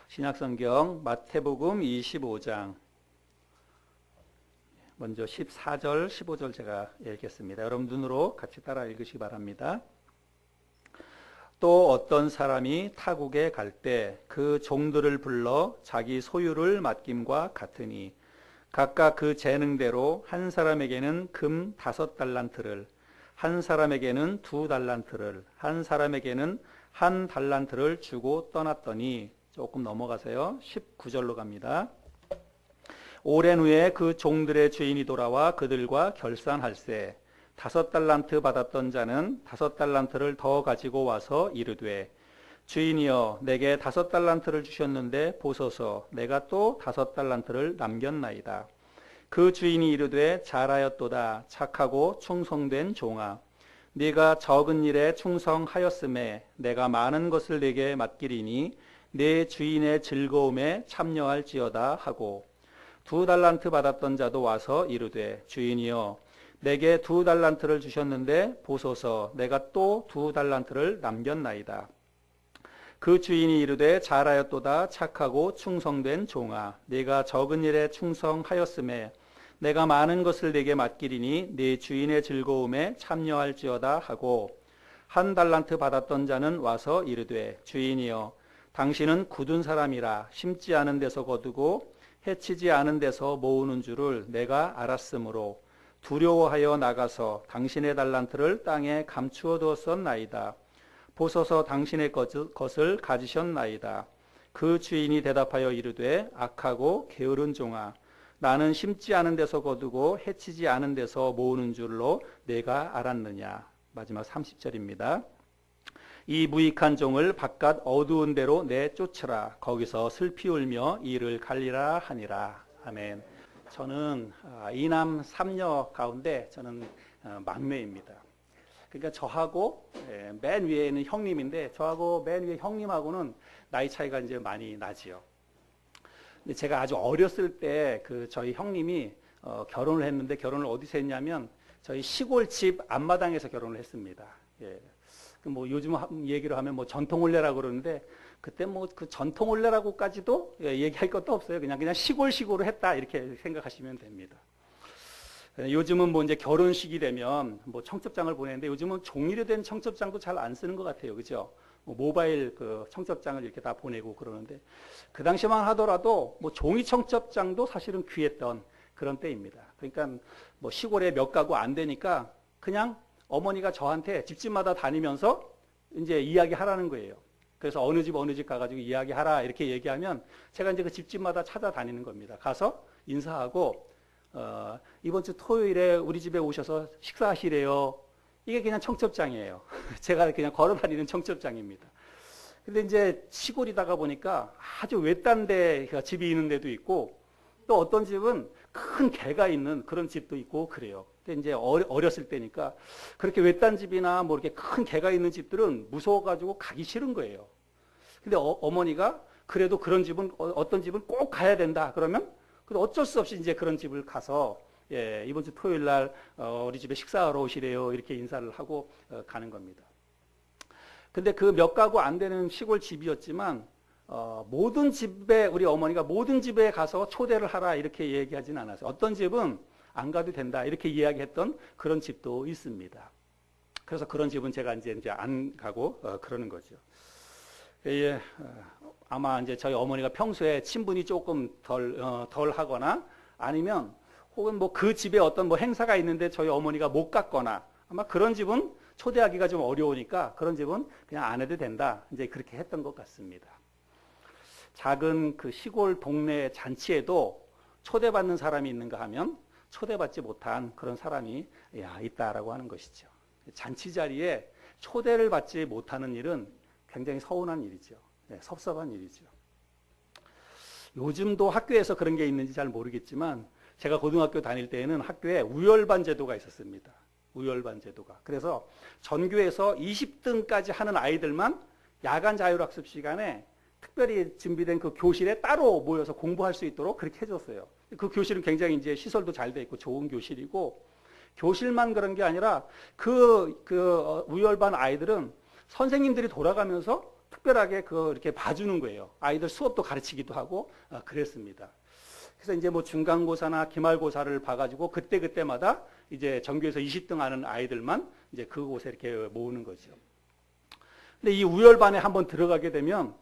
신약성경 마태복음 25장 먼저 14절 15절 제가 읽겠습니다. 여러분 눈으로 같이 따라 읽으시기 바랍니다. 또 어떤 사람이 타국에 갈 때 그 종들을 불러 자기 소유를 맡김과 같으니 각각 그 재능대로 한 사람에게는 금 5달란트를, 한 사람에게는 2달란트를, 한 사람에게는 1달란트를 주고 떠났더니, 조금 넘어가세요. 19절로 갑니다. 오랜 후에 그 종들의 주인이 돌아와 그들과 결산할세 5달란트 받았던 자는 5달란트를 더 가지고 와서 이르되, 주인이여 내게 5달란트를 주셨는데 보소서 내가 또 5달란트를 남겼나이다. 그 주인이 이르되, 잘하였도다 착하고 충성된 종아, 네가 적은 일에 충성하였음에 내가 많은 것을 네게 맡기리니 내 주인의 즐거움에 참여할지어다 하고, 2달란트 받았던 자도 와서 이르되, 주인이여 내게 2달란트를 주셨는데 보소서 내가 또 2달란트를 남겼나이다. 그 주인이 이르되, 잘하였도다 착하고 충성된 종아, 네가 적은 일에 충성하였음에 내가 많은 것을 네게 맡기리니 네 주인의 즐거움에 참여할지어다 하고, 1달란트 받았던 자는 와서 이르되, 주인이여 당신은 굳은 사람이라 심지 않은 데서 거두고 해치지 않은 데서 모으는 줄을 내가 알았으므로 두려워하여 나가서 당신의 달란트를 땅에 감추어 두었었나이다. 보소서 당신의 것을 가지셨나이다. 그 주인이 대답하여 이르되, 악하고 게으른 종아, 나는 심지 않은 데서 거두고 해치지 않은 데서 모으는 줄로 내가 알았느냐. 마지막 30절입니다. 이 무익한 종을 바깥 어두운 데로 내쫓으라. 거기서 슬피 울며 이를 갈리라 하니라. 아멘. 저는 이남 3녀 가운데 저는 막내입니다. 그러니까 저하고 맨 위에는 형님인데, 저하고 맨 위에 형님하고는 나이 차이가 이제 많이 나지요. 근데 제가 아주 어렸을 때 저희 형님이 결혼을 했는데, 결혼을 어디서 했냐면 저희 시골집 앞마당에서 결혼을 했습니다. 예. 뭐 요즘 얘기로 하면 뭐 전통혼례라고 그러는데, 그때 뭐 그 전통혼례라고까지도 얘기할 것도 없어요. 그냥 시골식으로 했다 이렇게 생각하시면 됩니다. 요즘은 뭐 이제 결혼식이 되면 뭐 청첩장을 보내는데, 요즘은 종이로 된 청첩장도 잘 안 쓰는 것 같아요. 그죠? 뭐 모바일 그 청첩장을 이렇게 다 보내고 그러는데, 그 당시만 하더라도 뭐 종이 청첩장도 사실은 귀했던 그런 때입니다. 그러니까 뭐 시골에 몇 가구 안 되니까 그냥 어머니가 저한테 집집마다 다니면서 이제 이야기하라는 거예요. 그래서 어느 집 가가지고 이야기하라 이렇게 얘기하면 제가 이제 그 집집마다 찾아다니는 겁니다. 가서 인사하고, 이번 주 토요일에 우리 집에 오셔서 식사하시래요. 이게 그냥 청첩장이에요. 제가 그냥 걸어다니는 청첩장입니다. 근데 이제 시골이다가 보니까 아주 외딴 데 집이 있는 데도 있고, 또 어떤 집은 큰 개가 있는 그런 집도 있고 그래요. 근데 이제 어렸을 때니까 그렇게 외딴 집이나 뭐 이렇게 큰 개가 있는 집들은 무서워가지고 가기 싫은 거예요. 근데 어머니가 그래도 그런 집은, 어떤 집은 꼭 가야 된다 그러면 어쩔 수 없이 이제 그런 집을 가서, 예, 이번 주 토요일 날 우리 집에 식사하러 오시래요 이렇게 인사를 하고 가는 겁니다. 근데 그 몇 가구 안 되는 시골 집이었지만 모든 집에, 우리 어머니가 모든 집에 가서 초대를 하라 이렇게 얘기하지는 않았어요. 어떤 집은 안 가도 된다 이렇게 이야기했던 그런 집도 있습니다. 그래서 그런 집은 제가 이제 안 가고 그러는 거죠. 예, 아마 이제 저희 어머니가 평소에 친분이 조금 덜 하거나, 아니면 혹은 뭐 그 집에 어떤 뭐 행사가 있는데 저희 어머니가 못 갔거나, 아마 그런 집은 초대하기가 좀 어려우니까 그런 집은 그냥 안 해도 된다 이제 그렇게 했던 것 같습니다. 작은 그 시골 동네 잔치에도 초대받는 사람이 있는가 하면 초대받지 못한 그런 사람이 있다라고 하는 것이죠. 잔치 자리에 초대를 받지 못하는 일은 굉장히 서운한 일이죠. 네, 섭섭한 일이죠. 요즘도 학교에서 그런 게 있는지 잘 모르겠지만, 제가 고등학교 다닐 때에는 학교에 우열반 제도가 있었습니다. 우열반 제도가. 그래서 전교에서 20등까지 하는 아이들만 야간 자율학습 시간에 특별히 준비된 그 교실에 따로 모여서 공부할 수 있도록 그렇게 해줬어요. 그 교실은 굉장히 이제 시설도 잘 돼 있고 좋은 교실이고, 교실만 그런 게 아니라 그 우열반 아이들은 선생님들이 돌아가면서 특별하게 이렇게 봐주는 거예요. 아이들 수업도 가르치기도 하고 그랬습니다. 그래서 이제 뭐 중간고사나 기말고사를 봐가지고 그때마다 이제 전교에서 20등 하는 아이들만 이제 그곳에 이렇게 모으는 거죠. 근데 이 우열반에 한번 들어가게 되면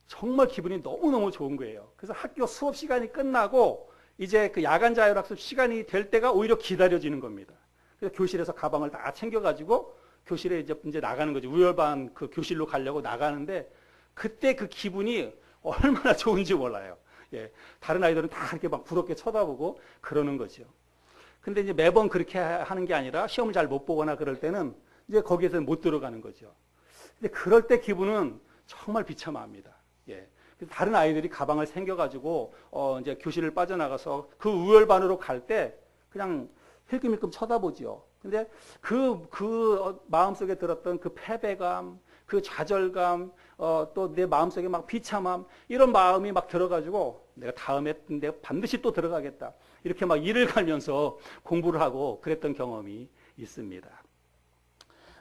정말 기분이 너무너무 좋은 거예요. 그래서 학교 수업 시간이 끝나고 이제 그 야간 자율학습 시간이 될 때가 오히려 기다려지는 겁니다. 그래서 교실에서 가방을 다 챙겨가지고 교실에 이제 나가는 거죠. 우열반 그 교실로 가려고 나가는데 그때 그 기분이 얼마나 좋은지 몰라요. 예, 다른 아이들은 다 이렇게 막 부럽게 쳐다보고 그러는 거죠. 근데 이제 매번 그렇게 하는 게 아니라 시험을 잘 못 보거나 그럴 때는 이제 거기에서 못 들어가는 거죠. 근데 그럴 때 기분은 정말 비참합니다. 예. 다른 아이들이 가방을 챙겨가지고 이제 교실을 빠져나가서 그 우열반으로 갈 때 그냥 힐끔힐끔 쳐다보지요. 근데 그 마음속에 들었던 그 패배감, 그 좌절감, 또 내 마음속에 막 비참함, 이런 마음이 막 들어가지고 내가 다음에 내가 반드시 또 들어가겠다. 이렇게 막 이를 갈면서 공부를 하고 그랬던 경험이 있습니다.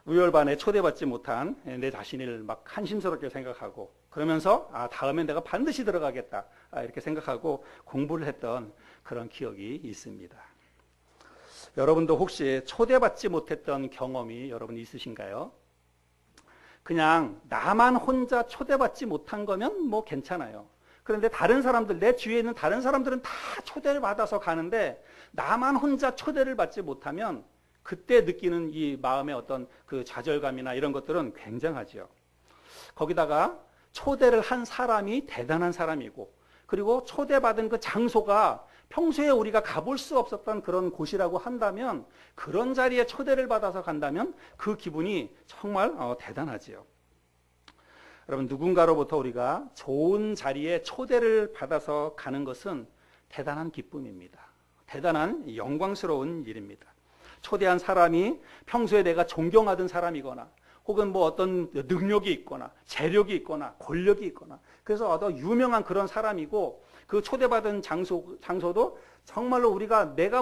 우열반에 초대받지 못한 내 자신을 막 한심스럽게 생각하고 그러면서 다음엔 내가 반드시 들어가겠다. 이렇게 생각하고 공부를 했던 그런 기억이 있습니다. 여러분도 혹시 초대받지 못했던 경험이 여러분 있으신가요? 그냥 나만 혼자 초대받지 못한 거면 뭐 괜찮아요. 그런데 다른 사람들, 내 주위에 있는 다른 사람들은 다 초대를 받아서 가는데 나만 혼자 초대를 받지 못하면 그때 느끼는 이 마음의 어떤 그 좌절감이나 이런 것들은 굉장하죠. 거기다가 초대를 한 사람이 대단한 사람이고 그리고 초대받은 그 장소가 평소에 우리가 가볼 수 없었던 그런 곳이라고 한다면 그런 자리에 초대를 받아서 간다면 그 기분이 정말 대단하지요. 여러분 누군가로부터 우리가 좋은 자리에 초대를 받아서 가는 것은 대단한 기쁨입니다. 대단한 영광스러운 일입니다. 초대한 사람이 평소에 내가 존경하던 사람이거나 혹은 뭐 어떤 능력이 있거나 재력이 있거나 권력이 있거나 그래서 어떤 유명한 그런 사람이고 그 초대받은 장소도 정말로 우리가 내가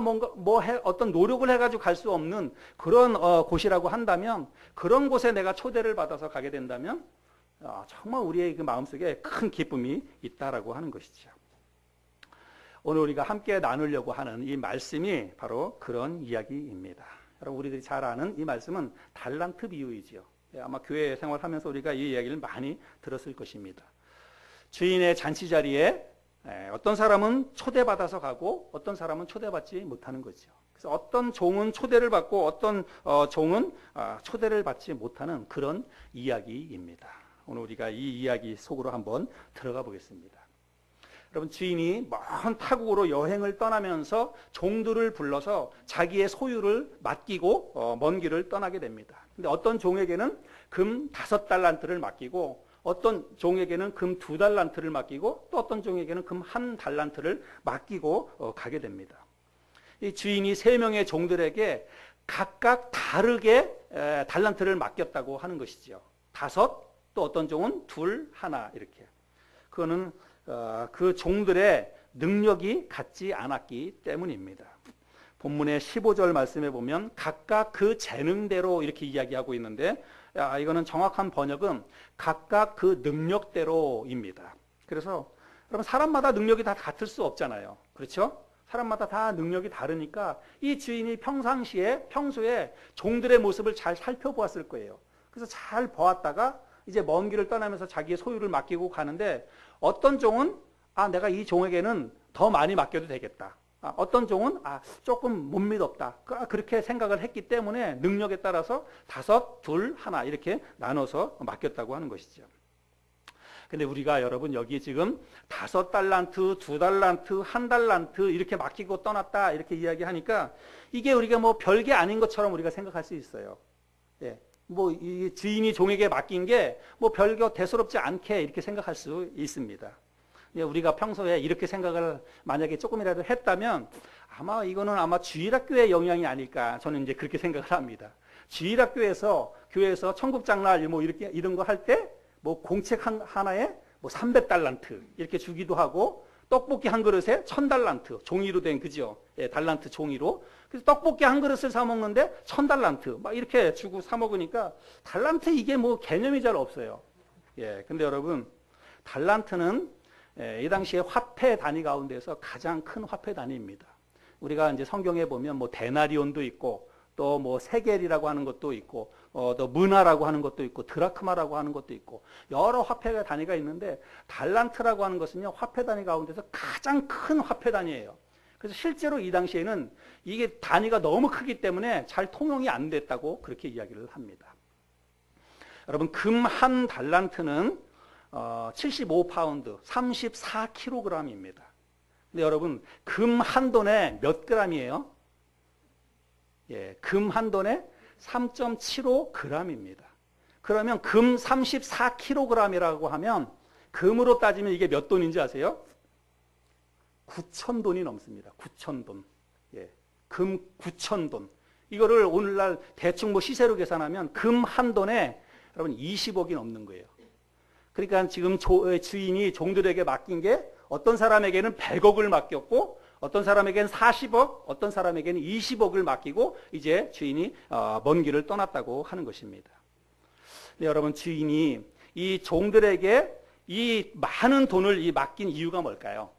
어떤 노력을 해가지고 갈 수 없는 그런 곳이라고 한다면 그런 곳에 내가 초대를 받아서 가게 된다면 정말 우리의 그 마음속에 큰 기쁨이 있다라고 하는 것이죠. 오늘 우리가 함께 나누려고 하는 이 말씀이 바로 그런 이야기입니다. 여러분 우리들이 잘 아는 이 말씀은 달란트 비유이지요. 아마 교회 생활하면서 우리가 이 이야기를 많이 들었을 것입니다. 주인의 잔치 자리에 어떤 사람은 초대받아서 가고 어떤 사람은 초대받지 못하는 거죠. 그래서 어떤 종은 초대를 받고 어떤 종은 초대를 받지 못하는 그런 이야기입니다. 오늘 우리가 이 이야기 속으로 한번 들어가 보겠습니다. 여러분 주인이 먼 타국으로 여행을 떠나면서 종들을 불러서 자기의 소유를 맡기고 먼 길을 떠나게 됩니다. 근데 어떤 종에게는 금 5달란트를 맡기고 어떤 종에게는 금 2달란트를 맡기고 또 어떤 종에게는 금 1달란트를 맡기고 가게 됩니다. 이 주인이 3명의 종들에게 각각 다르게 달란트를 맡겼다고 하는 것이죠. 5, 또 어떤 종은 2, 1 이렇게. 그거는 그 종들의 능력이 같지 않았기 때문입니다. 본문의 15절 말씀에 보면 각각 그 재능대로 이렇게 이야기하고 있는데 이거는 정확한 번역은 각각 그 능력대로입니다. 그래서 여러분 사람마다 능력이 다 같을 수 없잖아요. 그렇죠? 사람마다 다 능력이 다르니까 이 주인이 평소에 종들의 모습을 잘 살펴보았을 거예요. 그래서 잘 보았다가 이제 먼 길을 떠나면서 자기의 소유를 맡기고 가는데 어떤 종은 내가 이 종에게는 더 많이 맡겨도 되겠다. 어떤 종은 조금 못 믿었다. 그렇게 생각을 했기 때문에 능력에 따라서 5, 2, 1 이렇게 나눠서 맡겼다고 하는 것이죠. 근데 우리가 여러분 여기 지금 5달란트, 2달란트, 1달란트 이렇게 맡기고 떠났다 이렇게 이야기하니까 이게 우리가 뭐 별게 아닌 것처럼 우리가 생각할 수 있어요. 예. 뭐 이 주인이 종에게 맡긴 게 뭐 별거 대수롭지 않게 이렇게 생각할 수 있습니다. 우리가 평소에 이렇게 생각을 만약에 조금이라도 했다면 이거는 아마 주일학교의 영향이 아닐까 저는 이제 그렇게 생각을 합니다. 주일학교에서 교회에서 천국장날 뭐 이런 거 할 때 뭐 공책 하나에 뭐 300달란트 이렇게 주기도 하고 떡볶이 한 그릇에 1000달란트 종이로 된 그죠? 예, 달란트 종이로. 그래서 떡볶이 한 그릇을 사 먹는데 1000달란트 막 이렇게 주고 사 먹으니까 달란트 이게 뭐 개념이 잘 없어요. 예, 근데 여러분 달란트는 이 당시에 화폐 단위 가운데서 가장 큰 화폐 단위입니다. 우리가 이제 성경에 보면 뭐 데나리온도 있고 또 뭐 세겔이라고 하는 것도 있고 또 문화라고 하는 것도 있고 드라크마라고 하는 것도 있고 여러 화폐 단위가 있는데 달란트라고 하는 것은요 화폐 단위 가운데서 가장 큰 화폐 단위예요. 그래서 실제로 이 당시에는 이게 단위가 너무 크기 때문에 잘 통용이 안 됐다고 그렇게 이야기를 합니다. 여러분 금 한 달란트는 75파운드 34kg입니다. 근데 여러분 금 한 돈에 몇 g이에요? 예, 금 한 돈에 3.75g입니다. 그러면 금 34kg이라고 하면 금으로 따지면 이게 몇 돈인지 아세요? 9,000돈이 넘습니다. 9,000돈. 예, 금 9,000돈. 이거를 오늘날 대충 뭐 시세로 계산하면 금 한 돈에 여러분 20억이 넘는 거예요. 그러니까 지금 주인이 종들에게 맡긴 게 어떤 사람에게는 100억을 맡겼고 어떤 사람에게는 40억, 어떤 사람에게는 20억을 맡기고 이제 주인이 먼 길을 떠났다고 하는 것입니다. 근데 여러분 주인이 이 종들에게 이 많은 돈을 맡긴 이유가 뭘까요?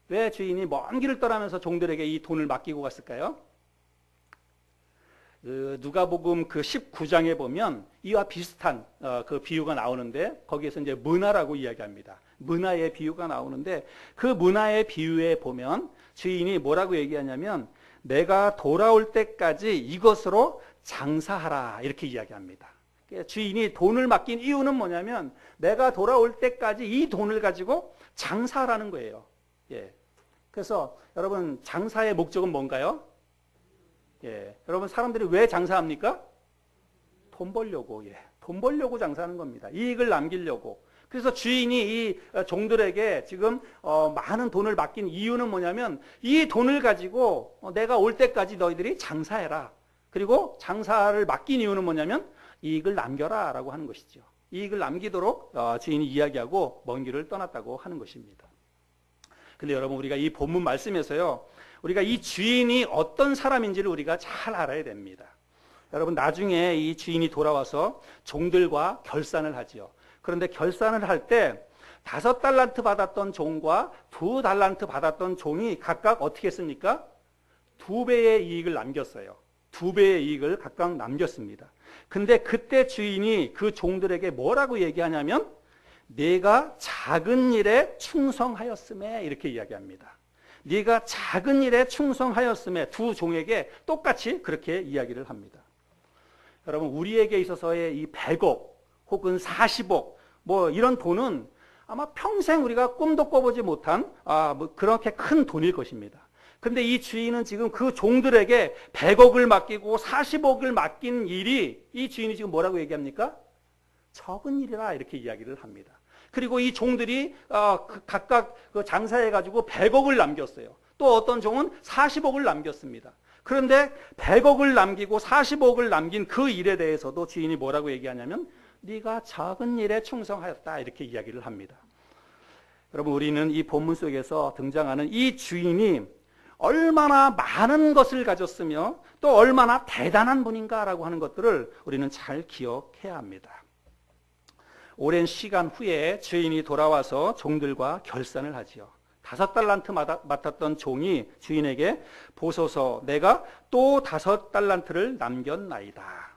왜 주인이 먼 길을 떠나면서 종들에게 이 돈을 맡기고 갔을까요? 누가복음 그 19장에 보면 이와 비슷한 그 비유가 나오는데 거기에서 이제 문화라고 이야기합니다. 문화의 비유가 나오는데 그 문화의 비유에 보면 주인이 뭐라고 얘기하냐면 내가 돌아올 때까지 이것으로 장사하라 이렇게 이야기합니다. 주인이 돈을 맡긴 이유는 뭐냐면 내가 돌아올 때까지 이 돈을 가지고 장사하라는 거예요. 예. 그래서 여러분 장사의 목적은 뭔가요? 예. 여러분 사람들이 왜 장사합니까? 돈 벌려고. 예. 돈 벌려고 장사하는 겁니다. 이익을 남기려고. 그래서 주인이 이 종들에게 지금 많은 돈을 맡긴 이유는 뭐냐면 이 돈을 가지고 내가 올 때까지 너희들이 장사해라. 그리고 장사를 맡긴 이유는 뭐냐면 이익을 남겨라 라고 하는 것이죠. 이익을 남기도록 주인이 이야기하고 먼 길을 떠났다고 하는 것입니다. 근데 여러분 우리가 이 본문 말씀에서요 우리가 이 주인이 어떤 사람인지를 우리가 잘 알아야 됩니다. 여러분 나중에 이 주인이 돌아와서 종들과 결산을 하지요. 그런데 결산을 할 때 5달란트 받았던 종과 2달란트 받았던 종이 각각 어떻게 했습니까? 2배의 이익을 남겼어요. 2배의 이익을 각각 남겼습니다. 근데 그때 주인이 그 종들에게 뭐라고 얘기하냐면 네가 작은 일에 충성하였음에 이렇게 이야기합니다. 네가 작은 일에 충성하였음에 두 종에게 똑같이 그렇게 이야기를 합니다. 여러분 우리에게 있어서의 이 100억 혹은 40억 뭐 이런 돈은 아마 평생 우리가 꿈도 꿔보지 못한 뭐 그렇게 큰 돈일 것입니다. 근데 이 주인은 지금 그 종들에게 100억을 맡기고 40억을 맡긴 일이 이 주인이 지금 뭐라고 얘기합니까? 적은 일이라 이렇게 이야기를 합니다. 그리고 이 종들이 각각 장사해가지고 100억을 남겼어요. 또 어떤 종은 40억을 남겼습니다. 그런데 100억을 남기고 40억을 남긴 그 일에 대해서도 주인이 뭐라고 얘기하냐면 네가 작은 일에 충성하였다 이렇게 이야기를 합니다. 여러분 우리는 이 본문 속에서 등장하는 이 주인이 얼마나 많은 것을 가졌으며 또 얼마나 대단한 분인가라고 하는 것들을 우리는 잘 기억해야 합니다. 오랜 시간 후에 주인이 돌아와서 종들과 결산을 하지요. 5달란트 맡았던 종이 주인에게 보소서 내가 또 5달란트를 남겼나이다.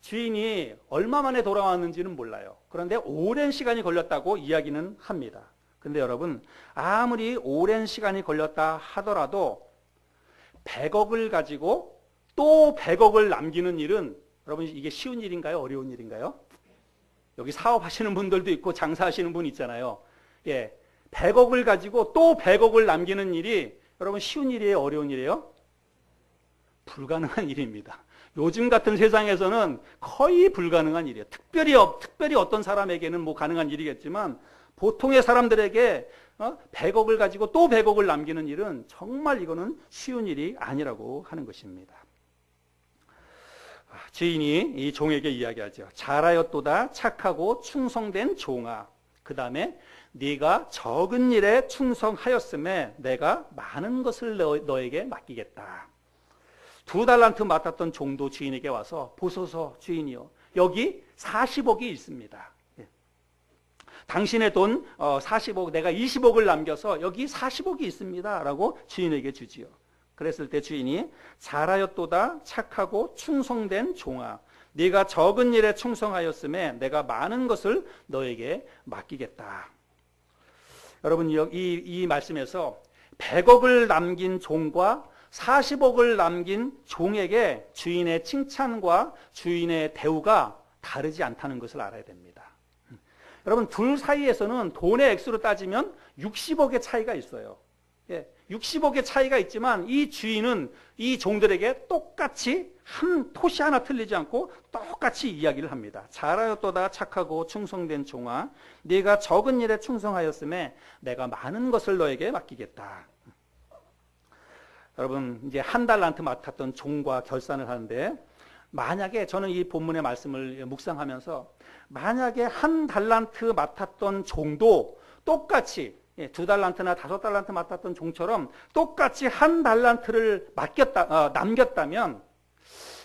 주인이 얼마 만에 돌아왔는지는 몰라요. 그런데 오랜 시간이 걸렸다고 이야기는 합니다. 근데 여러분 아무리 오랜 시간이 걸렸다 하더라도 100억을 가지고 또 100억을 남기는 일은 여러분 이게 쉬운 일인가요? 어려운 일인가요? 여기 사업하시는 분들도 있고 장사하시는 분 있잖아요. 예, 100억을 가지고 또 100억을 남기는 일이 여러분 쉬운 일이에요? 어려운 일이에요? 불가능한 일입니다. 요즘 같은 세상에서는 거의 불가능한 일이에요. 특별히 어떤 사람에게는 뭐 가능한 일이겠지만 보통의 사람들에게 100억을 가지고 또 100억을 남기는 일은 정말 이거는 쉬운 일이 아니라고 하는 것입니다. 주인이 이 종에게 이야기하죠. 잘하였도다 착하고 충성된 종아. 그 다음에 네가 적은 일에 충성하였음에 내가 많은 것을 너에게 맡기겠다. 2달란트 맡았던 종도 주인에게 와서 보소서 주인이요. 여기 40억이 있습니다. 당신의 돈 40억, 내가 20억을 남겨서 여기 40억이 있습니다 라고 주인에게 주지요. 그랬을 때 주인이 잘하였도다 착하고 충성된 종아, 네가 적은 일에 충성하였음에 내가 많은 것을 너에게 맡기겠다. 여러분, 이 말씀에서 100억을 남긴 종과 40억을 남긴 종에게 주인의 칭찬과 주인의 대우가 다르지 않다는 것을 알아야 됩니다. 여러분, 둘 사이에서는 돈의 액수로 따지면 60억의 차이가 있어요. 60억의 차이가 있지만 이 주인은 이 종들에게 똑같이 한 토시 하나 틀리지 않고 똑같이 이야기를 합니다. 잘하였도다 착하고 충성된 종아, 네가 적은 일에 충성하였음에 내가 많은 것을 너에게 맡기겠다. 여러분, 이제 한 달란트 맡았던 종과 결산을 하는데, 만약에 저는 이 본문의 말씀을 묵상하면서 만약에 한 달란트 맡았던 종도 똑같이 2달란트나 5달란트 맡았던 종처럼 똑같이 한 달란트를 남겼다면,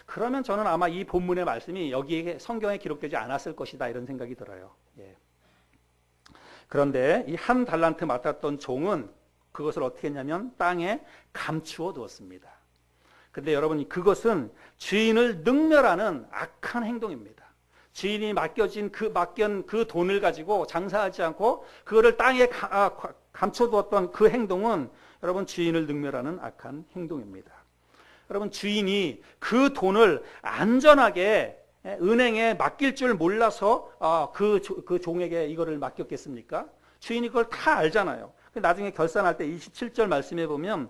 그러면 저는 아마 이 본문의 말씀이 여기에 성경에 기록되지 않았을 것이다 이런 생각이 들어요. 그런데 이 한 달란트 맡았던 종은 그것을 어떻게 했냐면 땅에 감추어 두었습니다. 근데 여러분, 그것은 주인을 능멸하는 악한 행동입니다. 주인이 맡긴 그 돈을 가지고 장사하지 않고 그거를 땅에 감춰두었던 그 행동은 여러분, 주인을 능멸하는 악한 행동입니다. 여러분, 주인이 그 돈을 안전하게 은행에 맡길 줄 몰라서 그 종에게 이거를 맡겼겠습니까? 주인이 그걸 다 알잖아요. 나중에 결산할 때 27절 말씀해 보면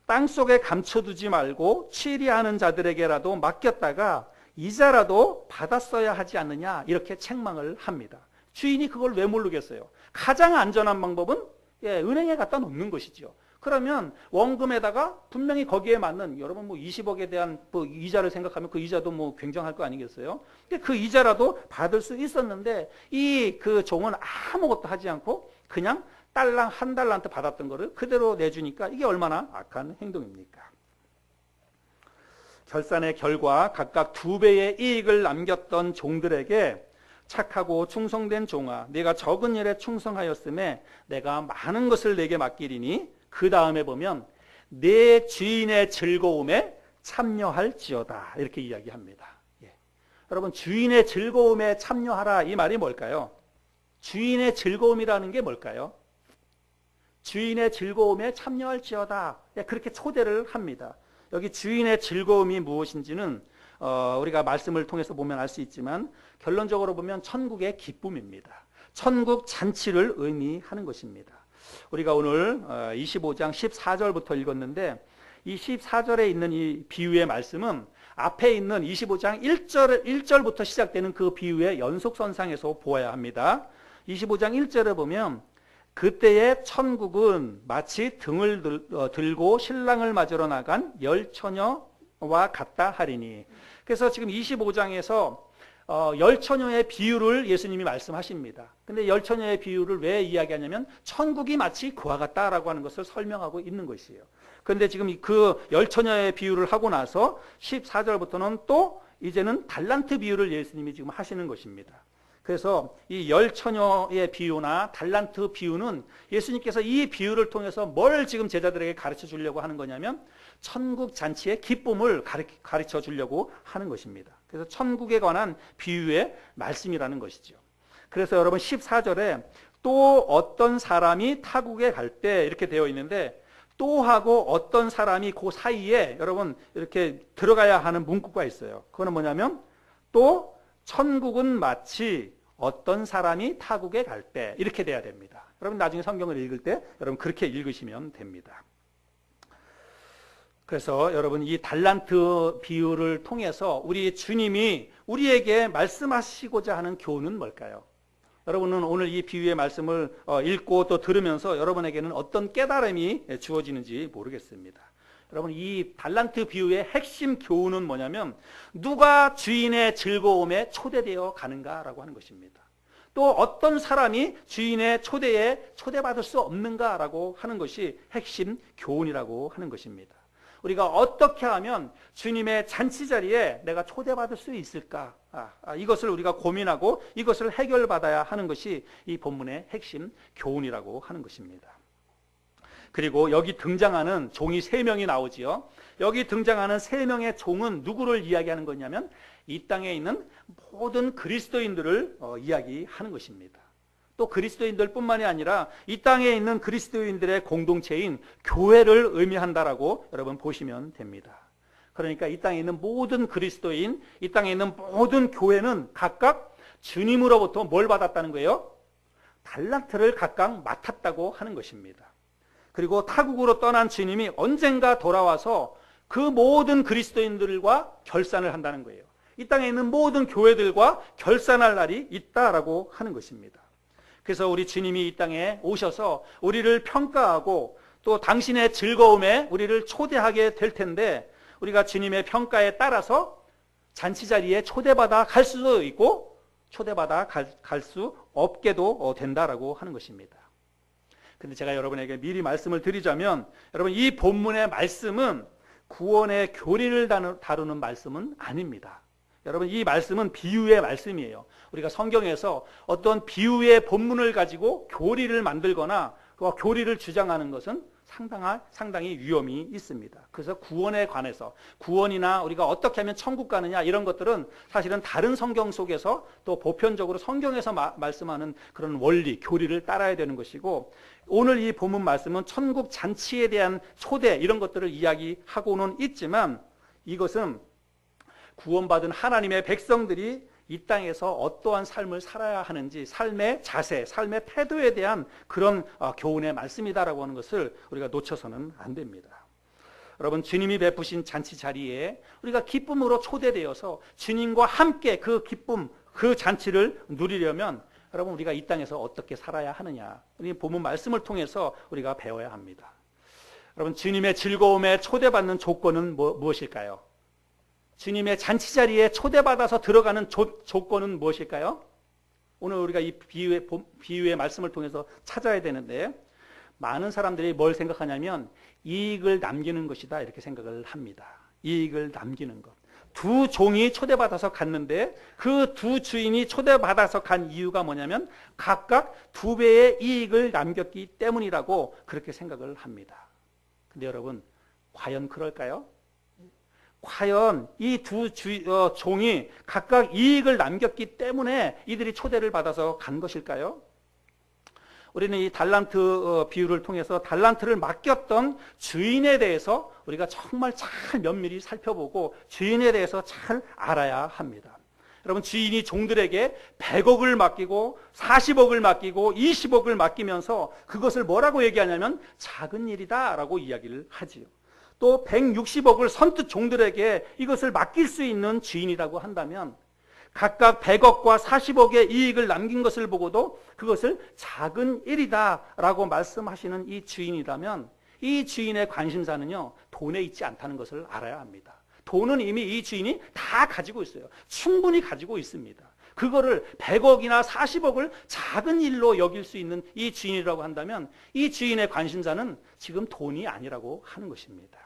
땅속에 감춰두지 말고 취리하는 자들에게라도 맡겼다가 이자라도 받았어야 하지 않느냐, 이렇게 책망을 합니다. 주인이 그걸 왜 모르겠어요? 가장 안전한 방법은 은행에 갖다 놓는 것이죠. 그러면 원금에다가 분명히 거기에 맞는, 여러분 20억에 대한 이자를 생각하면 그 이자도 굉장할 거 아니겠어요? 그 이자라도 받을 수 있었는데 그 종은 아무것도 하지 않고 그냥 달랑 한 달란트 받았던 거를 그대로 내주니까 이게 얼마나 악한 행동입니까? 결산의 결과 각각 2배의 이익을 남겼던 종들에게 착하고 충성된 종아, 네가 적은 일에 충성하였음에 내가 많은 것을 내게 맡기리니, 그 다음에 보면 내 주인의 즐거움에 참여할지어다, 이렇게 이야기합니다. 여러분, 주인의 즐거움에 참여하라, 이 말이 뭘까요? 주인의 즐거움이라는 게 뭘까요? 주인의 즐거움에 참여할지어다, 그렇게 초대를 합니다. 여기 주인의 즐거움이 무엇인지는 우리가 말씀을 통해서 보면 알 수 있지만, 결론적으로 보면 천국의 기쁨입니다. 천국 잔치를 의미하는 것입니다. 우리가 오늘 25장 14절부터 읽었는데, 이 14절에 있는 이 비유의 말씀은 앞에 있는 25장 1절부터 시작되는 그 비유의 연속선상에서 보아야 합니다. 25장 1절에 보면 그때의 천국은 마치 등을 들고 신랑을 맞으러 나간 열 처녀와 같다 하리니. 그래서 지금 25장에서 열 처녀의 비유를 예수님이 말씀하십니다. 근데 열 처녀의 비유를 왜 이야기하냐면 천국이 마치 그와 같다라고 하는 것을 설명하고 있는 것이에요. 그런데 지금 그 열 처녀의 비유를 하고 나서 14절부터는 또 이제는 달란트 비유를 예수님이 지금 하시는 것입니다. 그래서 이 열 처녀의 비유나 달란트 비유는 예수님께서 이 비유를 통해서 뭘 지금 제자들에게 가르쳐 주려고 하는 거냐면 천국 잔치의 기쁨을 가르쳐 주려고 하는 것입니다. 그래서 천국에 관한 비유의 말씀이라는 것이죠. 그래서 여러분 14절에 또 어떤 사람이 타국에 갈 때 이렇게 되어 있는데, 또 하고 어떤 사람이 그 사이에 여러분 이렇게 들어가야 하는 문구가 있어요. 그거는 뭐냐면 또 천국은 마치 어떤 사람이 타국에 갈 때, 이렇게 돼야 됩니다. 여러분 나중에 성경을 읽을 때 여러분 그렇게 읽으시면 됩니다. 그래서 여러분 이 달란트 비유를 통해서 우리 주님이 우리에게 말씀하시고자 하는 교훈은 뭘까요? 여러분은 오늘 이 비유의 말씀을 읽고 또 들으면서 여러분에게는 어떤 깨달음이 주어지는지 모르겠습니다. 여러분 이 달란트 비유의 핵심 교훈은 뭐냐면 누가 주인의 즐거움에 초대되어 가는가라고 하는 것입니다. 또 어떤 사람이 주인의 초대에 초대받을 수 없는가라고 하는 것이 핵심 교훈이라고 하는 것입니다. 우리가 어떻게 하면 주님의 잔치 자리에 내가 초대받을 수 있을까? 이것을 우리가 고민하고 이것을 해결받아야 하는 것이 이 본문의 핵심 교훈이라고 하는 것입니다. 그리고 여기 등장하는 종이 3명이 나오지요. 여기 등장하는 3명의 종은 누구를 이야기하는 거냐면 이 땅에 있는 모든 그리스도인들을 이야기하는 것입니다. 또 그리스도인들 뿐만이 아니라 이 땅에 있는 그리스도인들의 공동체인 교회를 의미한다라고 여러분 보시면 됩니다. 그러니까 이 땅에 있는 모든 그리스도인, 이 땅에 있는 모든 교회는 각각 주님으로부터 뭘 받았다는 거예요? 달란트를 각각 맡았다고 하는 것입니다. 그리고 타국으로 떠난 주님이 언젠가 돌아와서 그 모든 그리스도인들과 결산을 한다는 거예요. 이 땅에 있는 모든 교회들과 결산할 날이 있다라고 하는 것입니다. 그래서 우리 주님이 이 땅에 오셔서 우리를 평가하고 또 당신의 즐거움에 우리를 초대하게 될 텐데 우리가 주님의 평가에 따라서 잔치 자리에 초대받아 갈 수도 있고 초대받아 갈 수 없게도 된다라고 하는 것입니다. 근데 제가 여러분에게 미리 말씀을 드리자면 여러분 이 본문의 말씀은 구원의 교리를 다루는 말씀은 아닙니다. 여러분 이 말씀은 비유의 말씀이에요. 우리가 성경에서 어떤 비유의 본문을 가지고 교리를 만들거나 교리를 주장하는 것은 상당히 위험이 있습니다. 그래서 구원에 관해서 구원이나 우리가 어떻게 하면 천국 가느냐 이런 것들은 사실은 다른 성경 속에서 또 보편적으로 성경에서 말씀하는 그런 원리, 교리를 따라야 되는 것이고 오늘 이 본문 말씀은 천국 잔치에 대한 초대 이런 것들을 이야기하고는 있지만 이것은 구원받은 하나님의 백성들이 이 땅에서 어떠한 삶을 살아야 하는지 삶의 자세, 삶의 태도에 대한 그런 교훈의 말씀이다라고 하는 것을 우리가 놓쳐서는 안 됩니다. 여러분 주님이 베푸신 잔치 자리에 우리가 기쁨으로 초대되어서 주님과 함께 그 기쁨, 그 잔치를 누리려면 여러분 우리가 이 땅에서 어떻게 살아야 하느냐 우리 본문 말씀을 통해서 우리가 배워야 합니다. 여러분 주님의 즐거움에 초대받는 조건은 무엇일까요? 주님의 잔치 자리에 초대받아서 들어가는 조건은 무엇일까요? 오늘 우리가 이 비유의 말씀을 통해서 찾아야 되는데 많은 사람들이 뭘 생각하냐면 이익을 남기는 것이다 이렇게 생각을 합니다. 이익을 남기는 것. 두 종이 초대받아서 갔는데 그 두 주인이 초대받아서 간 이유가 뭐냐면 각각 2배의 이익을 남겼기 때문이라고 그렇게 생각을 합니다. 근데 여러분 과연 그럴까요? 과연 이 두 종이 각각 이익을 남겼기 때문에 이들이 초대를 받아서 간 것일까요? 우리는 이 달란트 비유를 통해서 달란트를 맡겼던 주인에 대해서 우리가 정말 잘 면밀히 살펴보고 주인에 대해서 잘 알아야 합니다. 여러분 주인이 종들에게 100억을 맡기고 40억을 맡기고 20억을 맡기면서 그것을 뭐라고 얘기하냐면 작은 일이다 라고 이야기를 하지요. 또 160억을 선뜻 종들에게 이것을 맡길 수 있는 주인이라고 한다면 각각 100억과 40억의 이익을 남긴 것을 보고도 그것을 작은 일이다라고 말씀하시는 이 주인이라면 이 주인의 관심사는요 돈에 있지 않다는 것을 알아야 합니다. 돈은 이미 이 주인이 다 가지고 있어요. 충분히 가지고 있습니다. 그거를 100억이나 40억을 작은 일로 여길 수 있는 이 주인이라고 한다면 이 주인의 관심사는 지금 돈이 아니라고 하는 것입니다.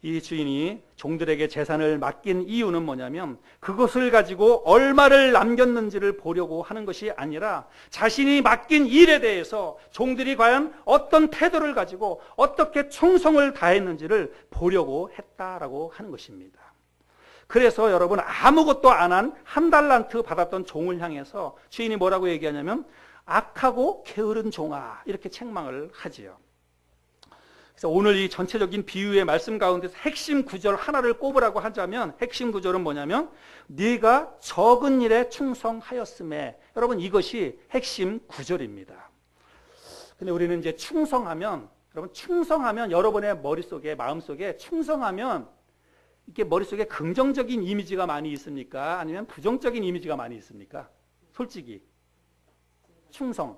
이 주인이 종들에게 재산을 맡긴 이유는 뭐냐면 그것을 가지고 얼마를 남겼는지를 보려고 하는 것이 아니라 자신이 맡긴 일에 대해서 종들이 과연 어떤 태도를 가지고 어떻게 충성을 다했는지를 보려고 했다라고 하는 것입니다. 그래서 여러분 아무것도 안 한 1달란트 받았던 종을 향해서 주인이 뭐라고 얘기하냐면 악하고 게으른 종아 이렇게 책망을 하지요. 그래서 오늘 이 전체적인 비유의 말씀 가운데서 핵심 구절 하나를 꼽으라고 하자면 핵심 구절은 뭐냐면 네가 적은 일에 충성하였음에 여러분 이것이 핵심 구절입니다. 근데 우리는 이제 충성하면 여러분의 머릿속에 마음속에 충성하면 이게 머릿속에 긍정적인 이미지가 많이 있습니까? 아니면 부정적인 이미지가 많이 있습니까? 솔직히 충성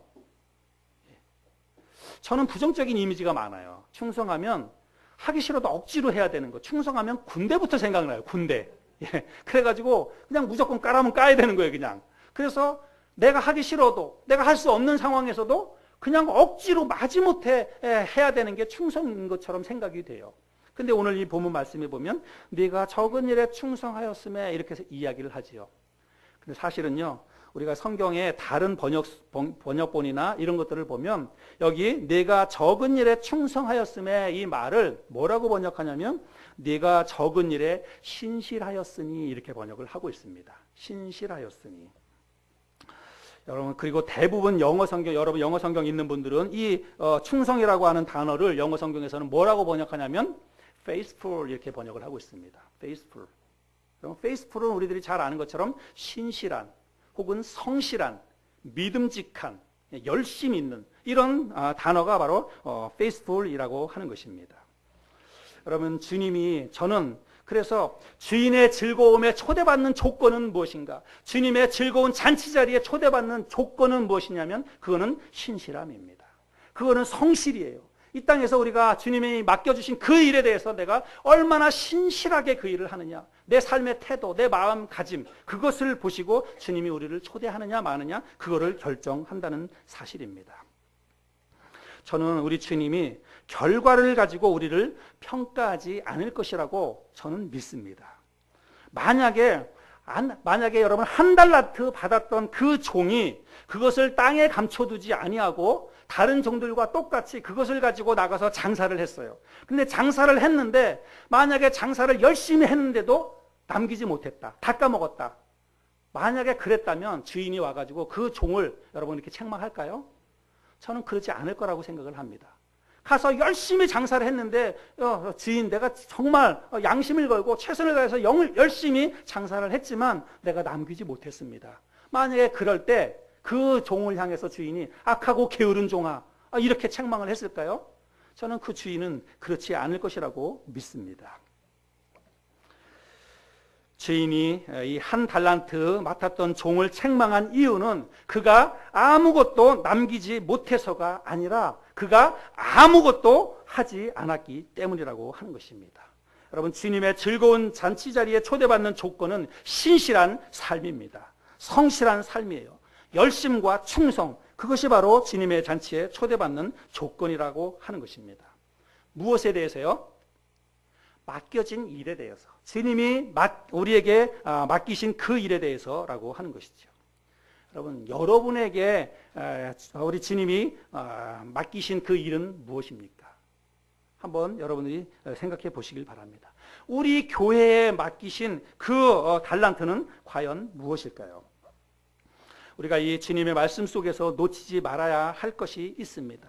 저는 부정적인 이미지가 많아요. 충성하면 하기 싫어도 억지로 해야 되는 거. 충성하면 군대부터 생각나요. 군대. 예. 그래가지고 그냥 무조건 까라면 까야 되는 거예요. 그냥. 그래서 내가 하기 싫어도 내가 할 수 없는 상황에서도 그냥 억지로 마지못해 해야 되는 게 충성인 것처럼 생각이 돼요. 근데 오늘 이 본문 말씀에 보면 네가 적은 일에 충성하였음에 이렇게 이야기를 하지요. 근데 사실은요, 우리가 성경의 다른 번역본이나 이런 것들을 보면 여기 네가 적은 일에 충성하였음에 이 말을 뭐라고 번역하냐면 네가 적은 일에 신실하였으니 이렇게 번역을 하고 있습니다. 신실하였으니. 여러분, 그리고 대부분 여러분 영어 성경 있는 분들은 이 충성이라고 하는 단어를 영어 성경에서는 뭐라고 번역하냐면 faithful 이렇게 번역을 하고 있습니다. faithful. faithful은 우리들이 잘 아는 것처럼 신실한 혹은 성실한, 믿음직한, 열심 있는 이런 단어가 바로 faithful이라고 하는 것입니다. 여러분, 저는 그래서 주인의 즐거움에 초대받는 조건은 무엇인가? 주님의 즐거운 잔치자리에 초대받는 조건은 무엇이냐면 그거는 신실함입니다. 그거는 성실이에요. 이 땅에서 우리가 주님이 맡겨주신 그 일에 대해서 내가 얼마나 신실하게 그 일을 하느냐, 내 삶의 태도, 내 마음가짐, 그것을 보시고 주님이 우리를 초대하느냐 마느냐, 그거를 결정한다는 사실입니다. 저는 우리 주님이 결과를 가지고 우리를 평가하지 않을 것이라고 저는 믿습니다. 만약에 여러분 한 달란트 받았던 그 종이 그것을 땅에 감춰두지 아니하고 다른 종들과 똑같이 그것을 가지고 나가서 장사를 했어요. 근데 장사를 했는데 만약에 장사를 열심히 했는데도 남기지 못했다. 다 까먹었다. 만약에 그랬다면 주인이 와가지고 그 종을 여러분 이렇게 책망할까요? 저는 그러지 않을 거라고 생각을 합니다. 가서 열심히 장사를 했는데 주인 내가 정말 양심을 걸고 최선을 다해서 열심히 장사를 했지만 내가 남기지 못했습니다. 만약에 그럴 때 그 종을 향해서 주인이 악하고 게으른 종아 이렇게 책망을 했을까요? 저는 그 주인은 그렇지 않을 것이라고 믿습니다. 주인이 이 한 달란트 맡았던 종을 책망한 이유는 그가 아무것도 남기지 못해서가 아니라 그가 아무것도 하지 않았기 때문이라고 하는 것입니다. 여러분, 주님의 즐거운 잔치자리에 초대받는 조건은 신실한 삶입니다. 성실한 삶이에요. 열심과 충성, 그것이 바로 주님의 잔치에 초대받는 조건이라고 하는 것입니다. 무엇에 대해서요? 맡겨진 일에 대해서, 주님이 우리에게 맡기신 그 일에 대해서라고 하는 것이죠. 여러분, 여러분에게 우리 주님이 맡기신 그 일은 무엇입니까? 한번 여러분들이 생각해 보시길 바랍니다. 우리 교회에 맡기신 그 달란트는 과연 무엇일까요? 우리가 이 주님의 말씀 속에서 놓치지 말아야 할 것이 있습니다.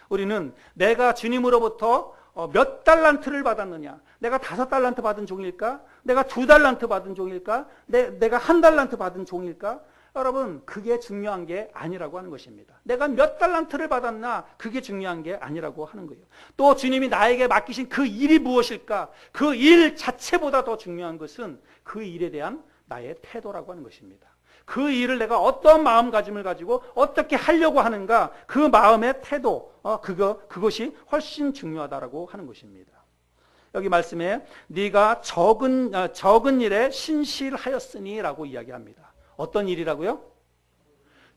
우리는 내가 주님으로부터 몇 달란트를 받았느냐? 내가 5달란트 받은 종일까? 내가 2달란트 받은 종일까? 내가 1달란트 받은 종일까? 여러분, 그게 중요한 게 아니라고 하는 것입니다. 내가 몇 달란트를 받았나? 그게 중요한 게 아니라고 하는 거예요. 또 주님이 나에게 맡기신 그 일이 무엇일까? 그 일 자체보다 더 중요한 것은 그 일에 대한 나의 태도라고 하는 것입니다. 그 일을 내가 어떤 마음가짐을 가지고 어떻게 하려고 하는가, 그 마음의 태도, 그것이 훨씬 중요하다라고 하는 것입니다. 여기 말씀에 네가 적은 일에 신실하였으니라고 이야기합니다. 어떤 일이라고요?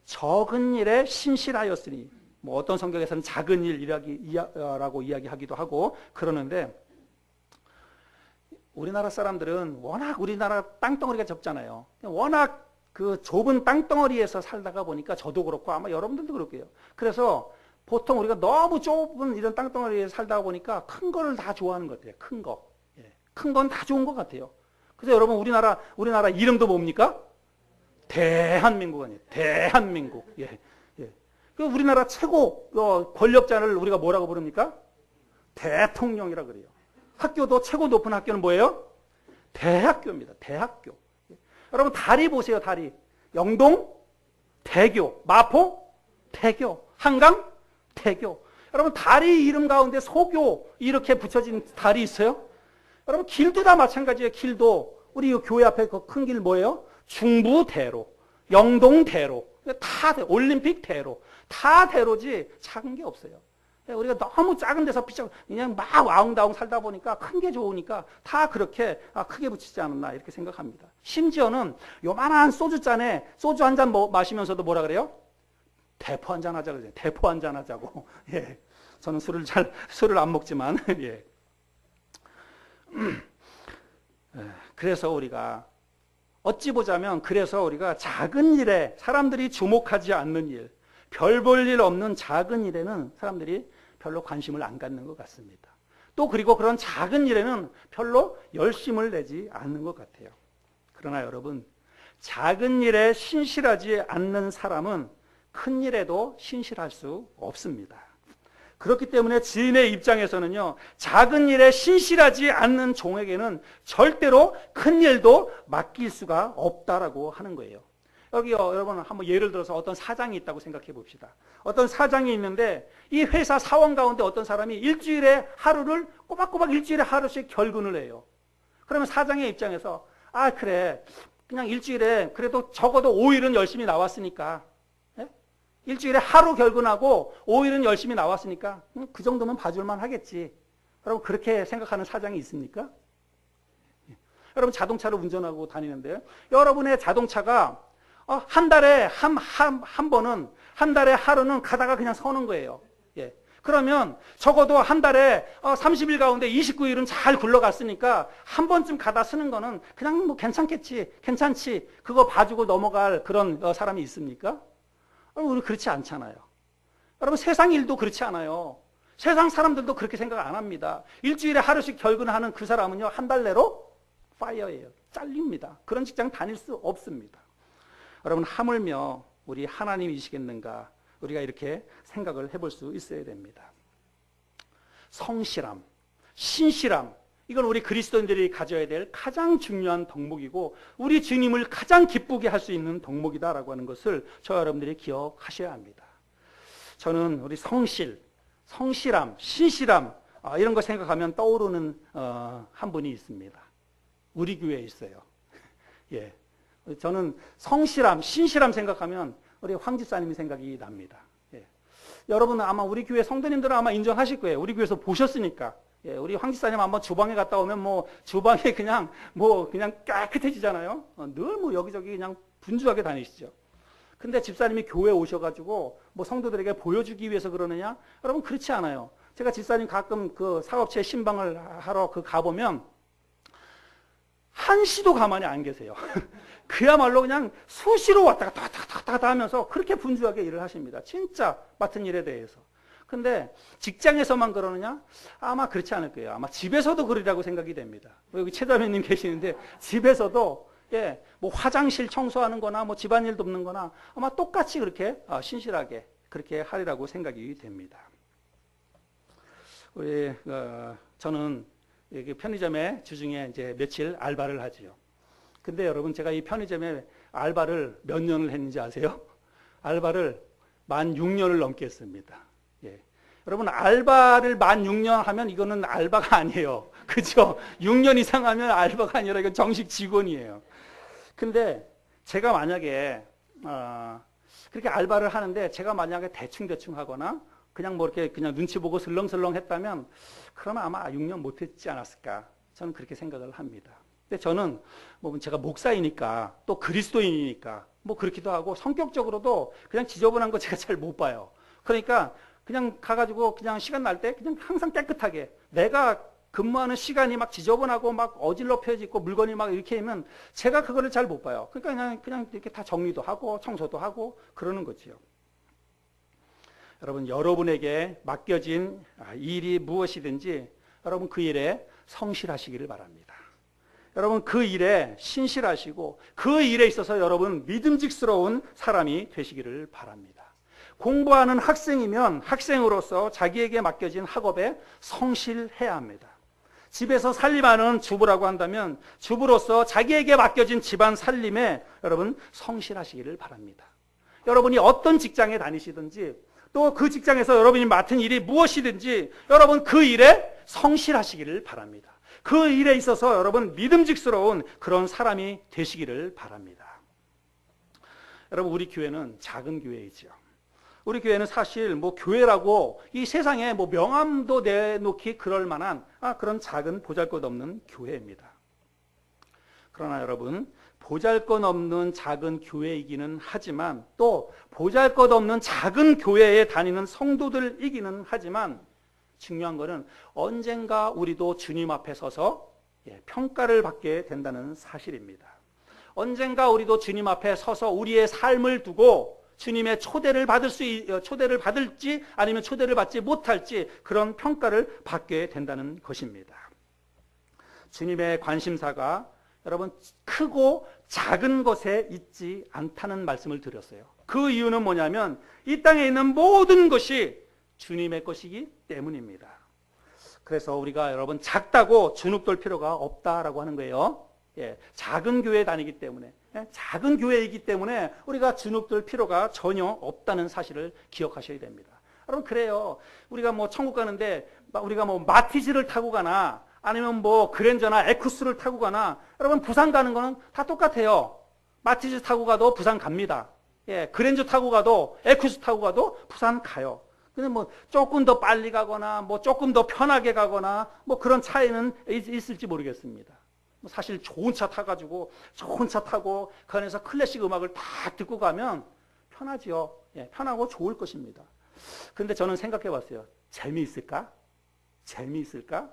적은 일에 신실하였으니. 뭐 어떤 성경에서는 작은 일이라고 이야기하기도 하고 그러는데, 우리나라 사람들은 워낙 우리나라 땅덩어리가 적잖아요. 워낙 그 좁은 땅덩어리에서 살다가 보니까 저도 그렇고 아마 여러분들도 그렇고요. 그래서 보통 우리가 너무 좁은 이런 땅덩어리에 살다가 보니까 큰 거를 다 좋아하는 것 같아요. 큰 거. 큰 건 다 좋은 것 같아요. 그래서 여러분 우리나라 이름도 뭡니까? 대한민국 아니에요. 대한민국. 그 우리나라 최고 권력자를 우리가 뭐라고 부릅니까? 대통령이라 그래요. 학교도 최고 높은 학교는 뭐예요? 대학교입니다. 대학교. 여러분 다리 보세요. 다리. 영동 대교, 마포 대교, 한강 대교. 여러분 다리 이름 가운데 소교 이렇게 붙여진 다리 있어요? 여러분 길도 다 마찬가지예요. 길도 우리 교회 앞에 그 큰 길 뭐예요? 중부대로, 영동대로, 다 올림픽 대로, 다 대로지 작은 게 없어요. 우리가 너무 작은 데서 그냥 막 와웅다웅 살다 보니까 큰 게 좋으니까 다 그렇게 크게 붙이지 않았나 이렇게 생각합니다. 심지어는 요만한 소주잔에 소주 한 잔 마시면서도 뭐라 그래요? 대포 한 잔 하자 그래요. 대포 한 잔 하자고. 예. 저는 술을 안 먹지만 예. 그래서 우리가 어찌 보자면 그래서 우리가 작은 일에 사람들이 주목하지 않는 일, 별 볼 일 없는 작은 일에는 사람들이 별로 관심을 안 갖는 것 같습니다. 또 그리고 그런 작은 일에는 별로 열심을 내지 않는 것 같아요. 그러나 여러분, 작은 일에 신실하지 않는 사람은 큰 일에도 신실할 수 없습니다. 그렇기 때문에 지인의 입장에서는요, 작은 일에 신실하지 않는 종에게는 절대로 큰 일도 맡길 수가 없다라고 하는 거예요. 여기요, 여러분 한번 예를 들어서 어떤 사장이 있다고 생각해 봅시다. 어떤 사장이 있는데 이 회사 사원 가운데 어떤 사람이 일주일에 하루를 꼬박꼬박 일주일에 하루씩 결근을 해요. 그러면 사장의 입장에서 그래, 그냥 일주일에 그래도 적어도 5일은 열심히 나왔으니까, 일주일에 하루 결근하고 5일은 열심히 나왔으니까 그 정도면 봐줄만 하겠지. 여러분 그렇게 생각하는 사장이 있습니까? 여러분 자동차를 운전하고 다니는데요, 여러분의 자동차가 한 달에 한 번은, 한 달에 하루는 가다가 그냥 서는 거예요. 예. 그러면 적어도 한 달에 30일 가운데 29일은 잘 굴러갔으니까 한 번쯤 가다 쓰는 거는 그냥 뭐 괜찮지. 그거 봐주고 넘어갈 그런 사람이 있습니까? 우리 그렇지 않잖아요. 여러분 세상 일도 그렇지 않아요. 세상 사람들도 그렇게 생각 안 합니다. 일주일에 하루씩 결근하는 그 사람은요, 한 달 내로 파이어예요. 잘립니다. 그런 직장 다닐 수 없습니다. 여러분 하물며 우리 하나님이시겠는가, 우리가 이렇게 생각을 해볼 수 있어야 됩니다. 성실함, 신실함, 이건 우리 그리스도인들이 가져야 될 가장 중요한 덕목이고 우리 주님을 가장 기쁘게 할 수 있는 덕목이다라고 하는 것을 저와 여러분들이 기억하셔야 합니다. 저는 우리 성실함, 신실함, 이런 거 생각하면 떠오르는 한 분이 있습니다. 우리 교회에 있어요. 예. 저는 성실함, 신실함 생각하면 우리 황 집사님이 생각이 납니다. 예. 여러분은 아마 우리 교회 성도님들은 아마 인정하실 거예요. 우리 교회에서 보셨으니까. 예, 우리 황 집사님 한번 주방에 갔다 오면 뭐 주방에 그냥 깨끗해지잖아요. 늘 뭐 여기저기 그냥 분주하게 다니시죠. 근데 집사님이 교회에 오셔가지고 뭐 성도들에게 보여주기 위해서 그러느냐? 여러분 그렇지 않아요. 제가 집사님 가끔 그 사업체 신방을 하러 가보면 한시도 가만히 안 계세요. 그야말로 그냥 수시로 왔다 갔다 하면서 그렇게 분주하게 일을 하십니다. 진짜 맡은 일에 대해서. 근데 직장에서만 그러느냐? 아마 그렇지 않을 거예요. 아마 집에서도 그러리라고 생각이 됩니다. 여기 최자매님 계시는데 집에서도 뭐 화장실 청소하는 거나 뭐 집안일 돕는 거나 아마 똑같이 그렇게 신실하게 그렇게 하리라고 생각이 됩니다. 저는 여기 편의점에 주중에 이제 며칠 알바를 하지요. 근데 여러분 제가 이 편의점에 알바를 몇 년을 했는지 아세요? 알바를 만 6년을 넘게 했습니다. 예. 여러분 알바를 만 6년 하면 이거는 알바가 아니에요. 그죠? 6년 이상 하면 알바가 아니라 이건 정식 직원이에요. 근데 제가 만약에 그렇게 알바를 하는데 제가 만약에 대충 하거나 그냥 뭐 이렇게 그냥 눈치 보고 슬렁슬렁 했다면 그러면 아마 6년 못했지 않았을까, 저는 그렇게 생각을 합니다. 근데 저는 뭐 제가 목사이니까 또 그리스도인이니까 뭐 그렇기도 하고 성격적으로도 그냥 지저분한 거 제가 잘 못 봐요. 그러니까 그냥 가가지고 그냥 시간 날 때 그냥 항상 깨끗하게, 내가 근무하는 시간이 막 지저분하고 막 어질러펴져 있고 물건이 막 이렇게 있으면 제가 그거를 잘 못 봐요. 그러니까 그냥 이렇게 다 정리도 하고 청소도 하고 그러는 거지요. 여러분 여러분에게 맡겨진 일이 무엇이든지 여러분 그 일에 성실하시기를 바랍니다. 여러분 그 일에 신실하시고 그 일에 있어서 여러분 믿음직스러운 사람이 되시기를 바랍니다. 공부하는 학생이면 학생으로서 자기에게 맡겨진 학업에 성실해야 합니다. 집에서 살림하는 주부라고 한다면 주부로서 자기에게 맡겨진 집안 살림에 여러분 성실하시기를 바랍니다. 여러분이 어떤 직장에 다니시든지 또 그 직장에서 여러분이 맡은 일이 무엇이든지 여러분 그 일에 성실하시기를 바랍니다. 그 일에 있어서 여러분 믿음직스러운 그런 사람이 되시기를 바랍니다. 여러분 우리 교회는 작은 교회이죠. 우리 교회는 사실 뭐 교회라고 이 세상에 뭐 명함도 내놓기 그럴 만한 그런 작은 보잘것없는 교회입니다. 그러나 여러분 보잘것없는 작은 교회이기는 하지만 또 보잘것없는 작은 교회에 다니는 성도들이기는 하지만 중요한 것은 언젠가 우리도 주님 앞에 서서 평가를 받게 된다는 사실입니다. 언젠가 우리도 주님 앞에 서서 우리의 삶을 두고 주님의 초대를 받을지 아니면 초대를 받지 못할지 그런 평가를 받게 된다는 것입니다. 주님의 관심사가 여러분 크고 작은 것에 있지 않다는 말씀을 드렸어요. 그 이유는 뭐냐면 이 땅에 있는 모든 것이 주님의 것이기 때문입니다. 그래서 우리가 여러분 작다고 주눅들 필요가 없다라고 하는 거예요. 작은 교회 다니기 때문에, 작은 교회이기 때문에 우리가 주눅들 필요가 전혀 없다는 사실을 기억하셔야 됩니다. 여러분 그래요. 우리가 뭐 천국 가는데 우리가 뭐 마티즈를 타고 가나 아니면 뭐 그랜저나 에쿠스를 타고 가나 여러분 부산 가는 거는 다 똑같아요. 마티즈 타고 가도 부산 갑니다. 그랜저 타고 가도 에쿠스 타고 가도 부산 가요. 근데 뭐 조금 더 빨리 가거나 뭐 조금 더 편하게 가거나 뭐 그런 차이는 있을지 모르겠습니다. 사실 좋은 차 타가지고 좋은 차 타고 그 안에서 클래식 음악을 다 듣고 가면 편하지요. 편하고 좋을 것입니다. 그런데 저는 생각해 봤어요. 재미있을까? 재미있을까?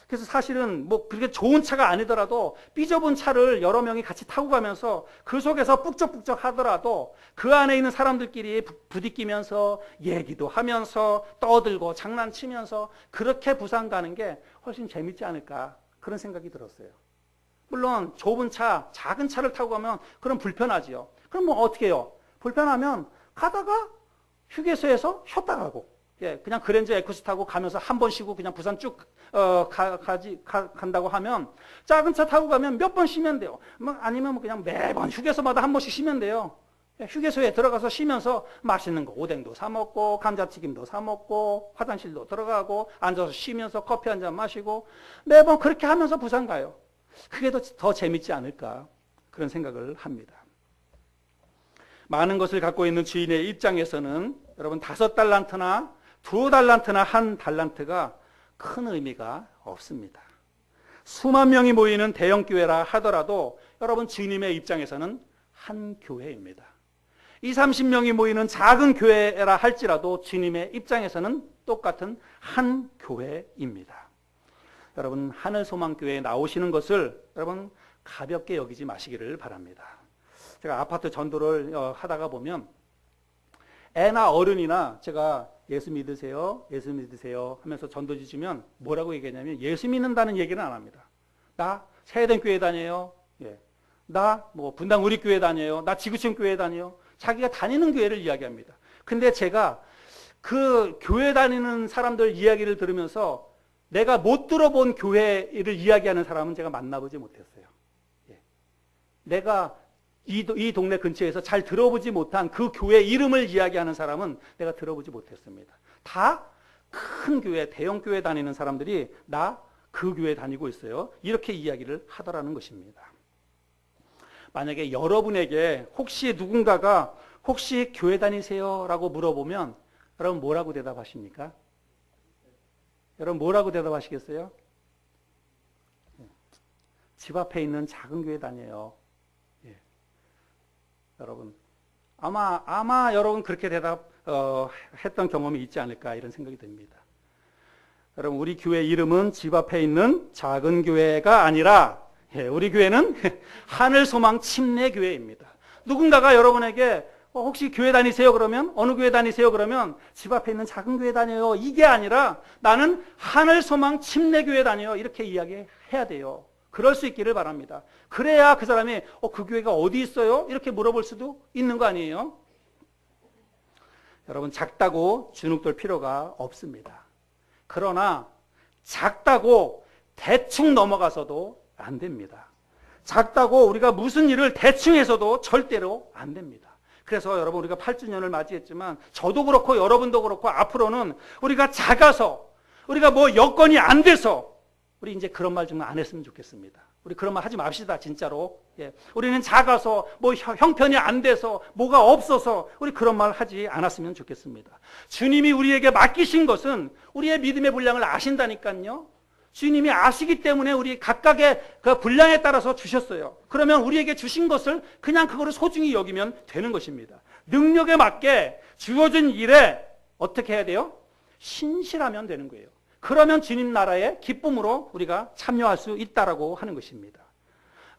그래서 사실은 뭐 그렇게 좋은 차가 아니더라도 삐져본 차를 여러 명이 같이 타고 가면서 그 속에서 뿍적뿍적 하더라도 그 안에 있는 사람들끼리 부딪히면서 얘기도 하면서 떠들고 장난치면서 그렇게 부산 가는 게 훨씬 재밌지 않을까 그런 생각이 들었어요. 물론 좁은 차, 작은 차를 타고 가면 그럼 불편하지요. 그럼 뭐 어떻게 해요? 불편하면 가다가 휴게소에서 쉬었다 가고 그냥 그랜저 에쿠스 타고 가면서 한 번 쉬고 그냥 부산 쭉 간다고 하면 작은 차 타고 가면 몇 번 쉬면 돼요. 아니면 뭐 그냥 매번 휴게소마다 한 번씩 쉬면 돼요. 휴게소에 들어가서 쉬면서 맛있는 거 오뎅도 사 먹고 감자튀김도 사 먹고 화장실도 들어가고 앉아서 쉬면서 커피 한 잔 마시고 매번 그렇게 하면서 부산 가요. 그게 더 재밌지 않을까 그런 생각을 합니다. 많은 것을 갖고 있는 주인의 입장에서는 여러분 5달란트나 2달란트나 1달란트가 큰 의미가 없습니다. 수만 명이 모이는 대형교회라 하더라도 여러분 주님의 입장에서는 한 교회입니다. 20, 30명이 모이는 작은 교회라 할지라도 주님의 입장에서는 똑같은 한 교회입니다. 여러분 하늘소망교회에 나오시는 것을 여러분 가볍게 여기지 마시기를 바랍니다. 제가 아파트 전도를 하다가 보면 애나 어른이나 제가 예수 믿으세요? 예수 믿으세요? 하면서 전도지 주면 뭐라고 얘기하냐면 예수 믿는다는 얘기는 안 합니다. 나 세대된 교회 다녀요. 나 뭐 분당 우리교회 다녀요. 나 지구촌 교회 다녀요. 자기가 다니는 교회를 이야기합니다. 근데 제가 그 교회 다니는 사람들 이야기를 들으면서 내가 못 들어본 교회를 이야기하는 사람은 제가 만나보지 못했어요. 내가 이 동네 근처에서 잘 들어보지 못한 그 교회 이름을 이야기하는 사람은 내가 들어보지 못했습니다. 다 큰 교회, 대형 교회 다니는 사람들이 나 그 교회 다니고 있어요. 이렇게 이야기를 하더라는 것입니다. 만약에 여러분에게 혹시 누군가가 혹시 교회 다니세요? 라고 물어보면 여러분 뭐라고 대답하십니까? 여러분 뭐라고 대답하시겠어요? 집 앞에 있는 작은 교회 다녀요. 여러분 아마 여러분 그렇게 했던 경험이 있지 않을까 이런 생각이 듭니다. 여러분 우리 교회 이름은 집 앞에 있는 작은 교회가 아니라 우리 교회는 하늘소망 침례교회입니다. 누군가가 여러분에게 혹시 교회 다니세요? 그러면 어느 교회 다니세요? 그러면 집 앞에 있는 작은 교회 다녀요. 이게 아니라 나는 하늘소망 침례교회 다녀요. 이렇게 이야기해야 돼요. 그럴 수 있기를 바랍니다. 그래야 그 사람이 그 교회가 어디 있어요? 이렇게 물어볼 수도 있는 거 아니에요? 여러분 작다고 주눅들 필요가 없습니다. 그러나 작다고 대충 넘어가서도 안 됩니다. 작다고 우리가 무슨 일을 대충 해서도 절대로 안 됩니다. 그래서 여러분 우리가 8주년을 맞이했지만 저도 그렇고 여러분도 그렇고 앞으로는 우리가 작아서 우리가 뭐 여건이 안 돼서 우리 이제 그런 말 좀 안 했으면 좋겠습니다. 우리 그런 말 하지 맙시다 진짜로. 우리는 작아서 뭐 형편이 안 돼서 뭐가 없어서 우리 그런 말 하지 않았으면 좋겠습니다. 주님이 우리에게 맡기신 것은 우리의 믿음의 분량을 아신다니까요. 주님이 아시기 때문에 우리 각각의 그 분량에 따라서 주셨어요. 그러면 우리에게 주신 것을 그냥 그거를 소중히 여기면 되는 것입니다. 능력에 맞게 주어진 일에 어떻게 해야 돼요? 신실하면 되는 거예요. 그러면 주님 나라의 기쁨으로 우리가 참여할 수 있다라고 하는 것입니다.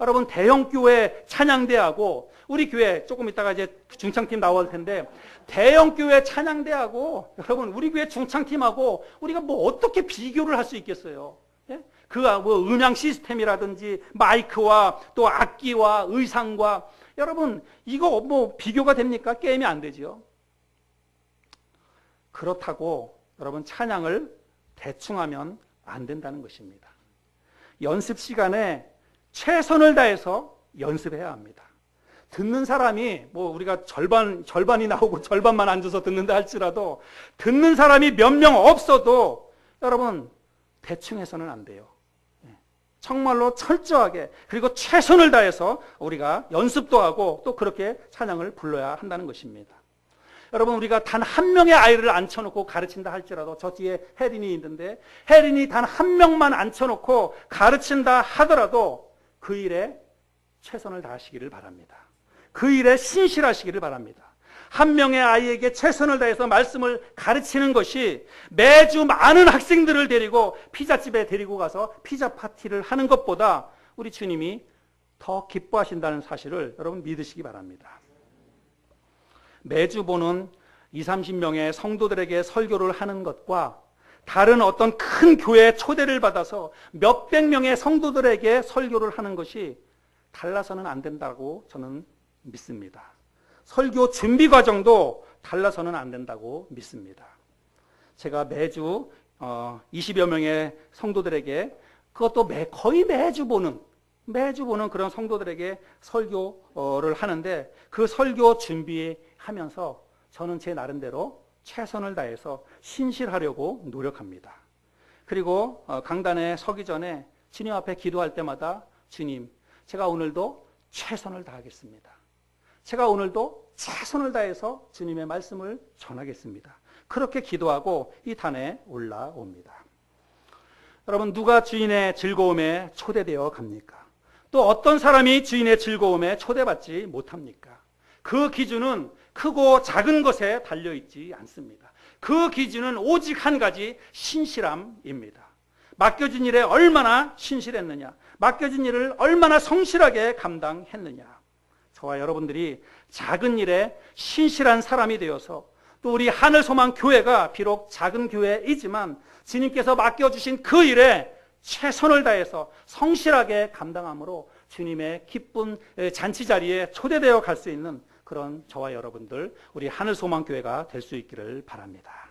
여러분, 대형교회 찬양대하고 우리 교회 조금 이따가 이제 중창팀 나올 텐데, 대형교회 찬양대하고 여러분 우리 교회 중창팀하고 우리가 뭐 어떻게 비교를 할 수 있겠어요? 예? 그 뭐 음향 시스템이라든지 마이크와 또 악기와 의상과, 여러분 이거 뭐 비교가 됩니까? 게임이 안 되죠. 그렇다고 여러분 찬양을 대충 하면 안 된다는 것입니다. 연습 시간에 최선을 다해서 연습해야 합니다. 듣는 사람이 뭐 우리가 절반이 나오고 절반만 앉아서 듣는다 할지라도 듣는 사람이 몇 명 없어도 여러분 대충 해서는 안 돼요. 정말로 철저하게, 그리고 최선을 다해서 우리가 연습도 하고 또 그렇게 찬양을 불러야 한다는 것입니다. 여러분, 우리가 단 한 명의 아이를 앉혀놓고 가르친다 할지라도, 저 뒤에 혜린이 있는데 혜린이 단 한 명만 앉혀놓고 가르친다 하더라도 그 일에 최선을 다하시기를 바랍니다. 그 일에 신실하시기를 바랍니다. 한 명의 아이에게 최선을 다해서 말씀을 가르치는 것이 매주 많은 학생들을 데리고 피자집에 데리고 가서 피자 파티를 하는 것보다 우리 주님이 더 기뻐하신다는 사실을 여러분 믿으시기 바랍니다. 매주 보는 20, 30명의 성도들에게 설교를 하는 것과 다른 어떤 큰 교회에 초대를 받아서 몇백 명의 성도들에게 설교를 하는 것이 달라서는 안 된다고 저는 믿습니다. 설교 준비 과정도 달라서는 안 된다고 믿습니다. 제가 매주 20여 명의 성도들에게, 그것도 거의 매주 보는 그런 성도들에게 설교를 하는데, 그 설교 준비하면서 저는 제 나름대로 최선을 다해서 신실하려고 노력합니다. 그리고 강단에 서기 전에 주님 앞에 기도할 때마다, 주님, 제가 오늘도 최선을 다하겠습니다. 제가 오늘도 최선을 다해서 주님의 말씀을 전하겠습니다. 그렇게 기도하고 이 단에 올라옵니다. 여러분, 누가 주인의 즐거움에 초대되어 갑니까? 또 어떤 사람이 주인의 즐거움에 초대받지 못합니까? 그 기준은 크고 작은 것에 달려있지 않습니다. 그 기준은 오직 한 가지, 신실함입니다. 맡겨진 일에 얼마나 신실했느냐, 맡겨진 일을 얼마나 성실하게 감당했느냐. 저와 여러분들이 작은 일에 신실한 사람이 되어서, 또 우리 하늘소망교회가 비록 작은 교회이지만 주님께서 맡겨주신 그 일에 최선을 다해서 성실하게 감당함으로 주님의 기쁜 잔치 자리에 초대되어 갈 수 있는 그런 저와 여러분들, 우리 하늘소망교회가 될 수 있기를 바랍니다.